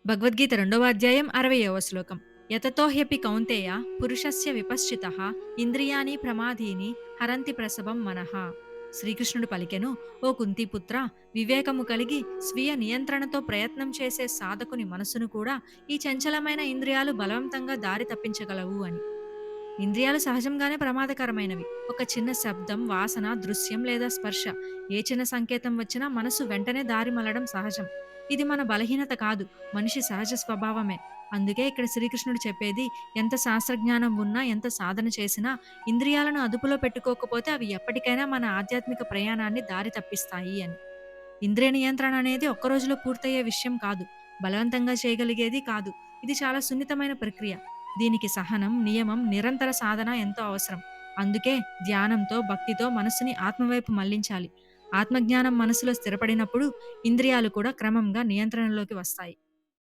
భగవద్గీత రెండవ అధ్యాయం 60వ శ్లోకం. యతతో హ్యపి కౌంతేయ పురుషస్య విపశ్చితః ఇంద్రియాణి ప్రమాదీని హరంతి ప్రసవం మనః. శ్రీకృష్ణుడు పలికెను, ఓ కుంతీపుత్ర, వివేకము కలిగి స్వీయ నియంత్రణతో ప్రయత్నం చేసే సాధకుని మనసును కూడా ఈ చంచలమైన ఇంద్రియాలు బలవంతంగా దారి తప్పించగలవు అని. ఇంద్రియాలు సహజంగానే ప్రమాదకరమైనవి. ఒక చిన్న శబ్దం, వాసన, దృశ్యం లేదా స్పర్శ, ఏ చిన్న సంకేతం వచ్చినా మనసు వెంటనే దారి మళ్లడం సహజం. ఇది మన బలహీనత కాదు, మనిషి సహజ స్వభావమే. అందుకే ఇక్కడ శ్రీకృష్ణుడు చెప్పేది, ఎంత శాస్త్రజ్ఞానం ఉన్నా, ఎంత సాధన చేసినా ఇంద్రియాలను అదుపులో పెట్టుకోకపోతే అవి ఎప్పటికైనా మన ఆధ్యాత్మిక ప్రయాణాన్ని దారి తప్పిస్తాయి అని. ఇంద్రియ నియంత్రణ అనేది ఒక్క రోజులో పూర్తయ్యే విషయం కాదు. బలవంతంగా చేయగలిగేది కాదు. ఇది చాలా సున్నితమైన ప్రక్రియ. దీనికి సహనం, నియమం, నిరంతర సాధన ఎంతో అవసరం. అందుకే ధ్యానంతో, భక్తితో మనస్సుని ఆత్మవైపు మళ్లించాలి. ఆత్మజ్ఞానం మనసులో స్థిరపడినప్పుడు ఇంద్రియాలు కూడా క్రమంగా నియంత్రణలోకి వస్తాయి.